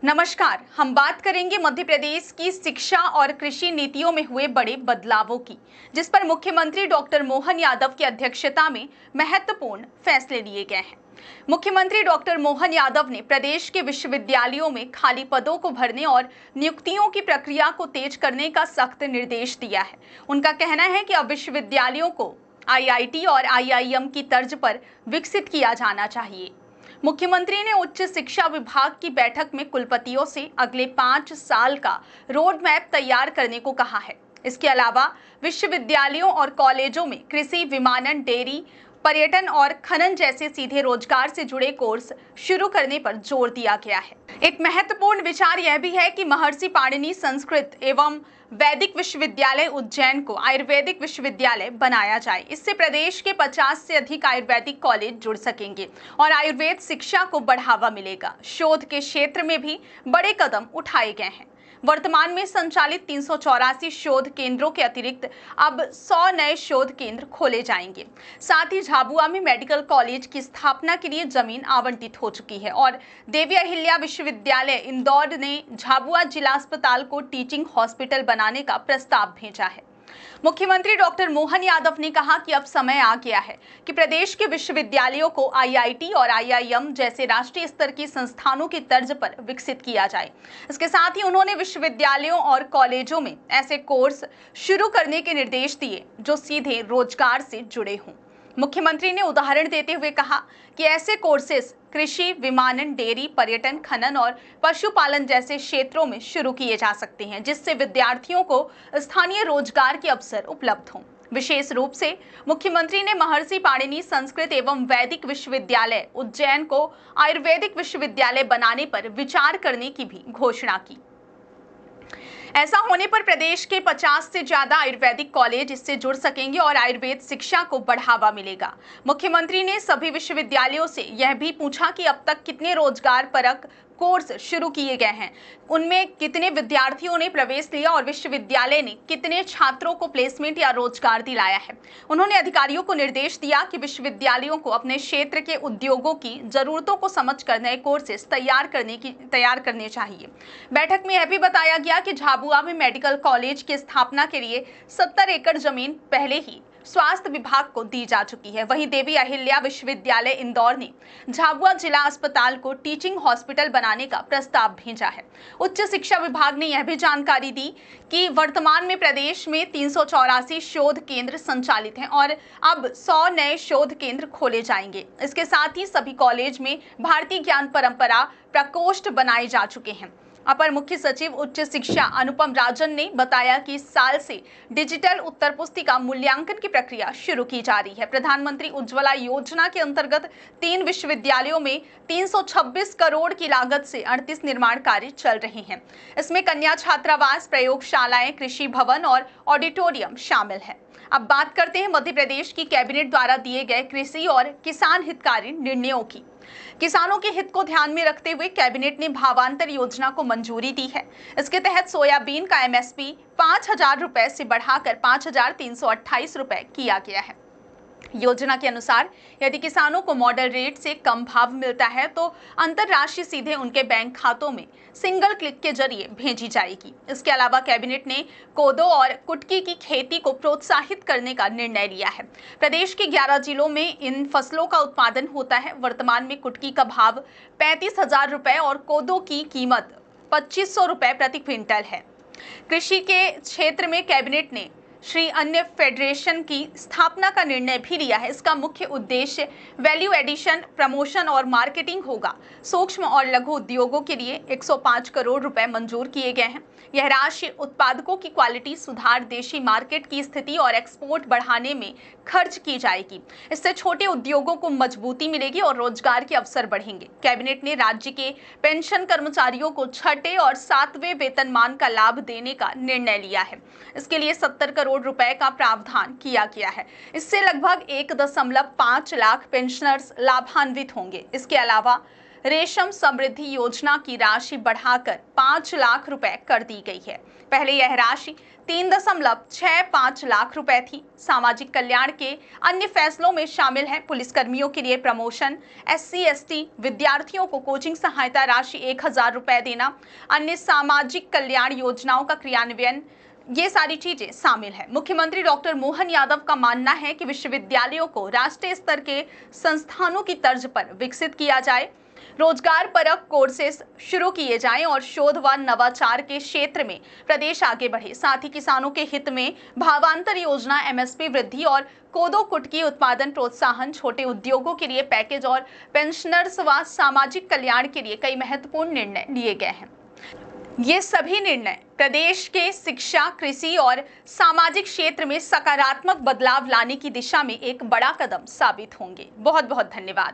नमस्कार। हम बात करेंगे मध्य प्रदेश की शिक्षा और कृषि नीतियों में हुए बड़े बदलावों की, जिस पर मुख्यमंत्री डॉक्टर मोहन यादव की अध्यक्षता में महत्वपूर्ण फैसले लिए गए हैं। मुख्यमंत्री डॉक्टर मोहन यादव ने प्रदेश के विश्वविद्यालयों में खाली पदों को भरने और नियुक्तियों की प्रक्रिया को तेज करने का सख्त निर्देश दिया है। उनका कहना है कि अब विश्वविद्यालयों को आईआईटी और आईआईएम की तर्ज पर विकसित किया जाना चाहिए। मुख्यमंत्री ने उच्च शिक्षा विभाग की बैठक में कुलपतियों से अगले 5 साल का रोड मैप तैयार करने को कहा है। इसके अलावा विश्वविद्यालयों और कॉलेजों में कृषि, विमानन, डेयरी, पर्यटन और खनन जैसे सीधे रोजगार से जुड़े कोर्स शुरू करने पर जोर दिया गया है। एक महत्वपूर्ण विचार यह भी है कि महर्षि पाणिनि संस्कृत एवं वैदिक विश्वविद्यालय उज्जैन को आयुर्वेदिक विश्वविद्यालय बनाया जाए। इससे प्रदेश के 50 से अधिक आयुर्वेदिक कॉलेज जुड़ सकेंगे और आयुर्वेद शिक्षा को बढ़ावा मिलेगा। शोध के क्षेत्र में भी बड़े कदम उठाए गए हैं। वर्तमान में संचालित 384 शोध केंद्रों के अतिरिक्त अब 100 नए शोध केंद्र खोले जाएंगे। साथ ही झाबुआ में मेडिकल कॉलेज की स्थापना के लिए जमीन आवंटित हो चुकी है और देवी अहिल्या विश्वविद्यालय इंदौर ने झाबुआ जिला अस्पताल को टीचिंग हॉस्पिटल बनाने का प्रस्ताव भेजा है। मुख्यमंत्री डॉक्टर मोहन यादव ने कहा कि अब समय आ गया है कि प्रदेश के विश्वविद्यालयों को आईआईटी और आईआईएम जैसे राष्ट्रीय स्तर की संस्थानों की तर्ज पर विकसित किया जाए। इसके साथ ही उन्होंने विश्वविद्यालयों और कॉलेजों में ऐसे कोर्स शुरू करने के निर्देश दिए जो सीधे रोजगार से जुड़े हों। मुख्यमंत्री ने उदाहरण देते हुए कहा कि ऐसे कोर्सेस कृषि, विमानन, डेयरी, पर्यटन, खनन और पशुपालन जैसे क्षेत्रों में शुरू किए जा सकते हैं, जिससे विद्यार्थियों को स्थानीय रोजगार के अवसर उपलब्ध हों। विशेष रूप से मुख्यमंत्री ने महर्षि पाणिनि संस्कृत एवं वैदिक विश्वविद्यालय उज्जैन को आयुर्वेदिक विश्वविद्यालय बनाने पर विचार करने की भी घोषणा की। ऐसा होने पर प्रदेश के 50 से ज्यादा आयुर्वेदिक कॉलेज इससे जुड़ सकेंगे और आयुर्वेद शिक्षा को बढ़ावा मिलेगा। मुख्यमंत्री ने सभी विश्वविद्यालयों से यह भी पूछा कि अब तक कितने रोजगार परक कोर्स शुरू किए गए हैं, उनमें कितने विद्यार्थियों ने प्रवेश लिया और विश्वविद्यालय ने कितने छात्रों को प्लेसमेंट या रोजगार दिलाया है। उन्होंने अधिकारियों को निर्देश दिया कि विश्वविद्यालयों को अपने क्षेत्र के उद्योगों की जरूरतों को समझकर नए कोर्सेस तैयार करने चाहिए। बैठक में यह भी बताया गया कि झाबुआ में मेडिकल कॉलेज की स्थापना के लिए 70 एकड़ जमीन पहले ही स्वास्थ्य विभाग को दी जा चुकी है। वहीं देवी अहिल्या विश्वविद्यालय इंदौर ने झाबुआ जिला अस्पताल को टीचिंग हॉस्पिटल बनाने का प्रस्ताव भेजा है। उच्च शिक्षा विभाग ने यह भी जानकारी दी कि वर्तमान में प्रदेश में 384 शोध केंद्र संचालित हैं और अब 100 नए शोध केंद्र खोले जाएंगे। इसके साथ ही सभी कॉलेज में भारतीय ज्ञान परंपरा प्रकोष्ठ बनाए जा चुके हैं। अपर मुख्य सचिव उच्च शिक्षा अनुपम राजन ने बताया कि इस साल से डिजिटल उत्तर पुस्तिका मूल्यांकन की प्रक्रिया शुरू की जा रही है। प्रधानमंत्री उज्ज्वला योजना के अंतर्गत 3 विश्वविद्यालयों में 326 करोड़ की लागत से 38 निर्माण कार्य चल रहे हैं। इसमें कन्या छात्रावास, प्रयोगशालाएं, कृषि भवन और ऑडिटोरियम शामिल है। अब बात करते हैं मध्य प्रदेश की कैबिनेट द्वारा दिए गए कृषि और किसान हितकारी निर्णयों की। किसानों के हित को ध्यान में रखते हुए कैबिनेट ने भावांतर योजना को मंजूरी दी है। इसके तहत सोयाबीन का एमएसपी 5,000 रुपए से बढ़ाकर 5,328 रुपए किया गया है। योजना के अनुसार यदि किसानों को मॉडल रेट से कम भाव मिलता है तो अंतरराशि सीधे उनके बैंक खातों में सिंगल क्लिक के जरिए भेजी जाएगी। इसके अलावा कैबिनेट ने कोदो और कुटकी की खेती को प्रोत्साहित करने का निर्णय लिया है। प्रदेश के 11 जिलों में इन फसलों का उत्पादन होता है। वर्तमान में कुटकी का भाव 35,000 रुपए और कोदो की कीमत 2,500 रुपए प्रति क्विंटल है। कृषि के क्षेत्र में कैबिनेट ने श्री अन्न फेडरेशन की स्थापना का निर्णय भी लिया है। इसका मुख्य उद्देश्य वैल्यू एडिशन, प्रमोशन और मार्केटिंग होगा। सूक्ष्म और लघु उद्योगों के लिए 105 करोड़ रुपए मंजूर किए गए हैं। यह राशि उत्पादकों की क्वालिटी सुधार, देशी मार्केट की स्थिति और एक्सपोर्ट बढ़ाने में खर्च की जाएगी। इससे छोटे उद्योगों को मजबूती मिलेगी और रोजगार के अवसर बढ़ेंगे। कैबिनेट ने राज्य के पेंशन कर्मचारियों को 6ठे और 7वें वेतनमान का लाभ देने का निर्णय लिया है। इसके लिए 70 करोड़ रुपए का प्रावधान किया गया है। इससे लगभग 1.5 लाख पेंशनर्स लाभान्वित होंगे। इसके अलावा रेशम समृद्धि योजना की राशि बढ़ाकर 5 लाख रुपए कर दी गई है। पहले यह राशि 3.65 लाख रुपए थी। सामाजिक कल्याण के अन्य फैसलों में शामिल हैं पुलिसकर्मियों के लिए प्रमोशन, SC/ST विद्यार्थियों को कोचिंग सहायता राशि 1,000 रुपए देना, अन्य सामाजिक कल्याण योजनाओं का क्रियान्वयन, ये सारी चीजें शामिल है। मुख्यमंत्री डॉक्टर मोहन यादव का मानना है कि विश्वविद्यालयों को राष्ट्रीय स्तर के संस्थानों की तर्ज पर विकसित किया जाए, रोजगार परक कोर्सेस शुरू किए जाएं और शोध व नवाचार के क्षेत्र में प्रदेश आगे बढ़े। साथ ही किसानों के हित में भावांतर योजना, MSP वृद्धि और कोदो कुटकी उत्पादन प्रोत्साहन, छोटे उद्योगों के लिए पैकेज और पेंशनर्स व सामाजिक कल्याण के लिए कई महत्वपूर्ण निर्णय लिए गए हैं। ये सभी निर्णय प्रदेश के शिक्षा, कृषि और सामाजिक क्षेत्र में सकारात्मक बदलाव लाने की दिशा में एक बड़ा कदम साबित होंगे। बहुत बहुत धन्यवाद।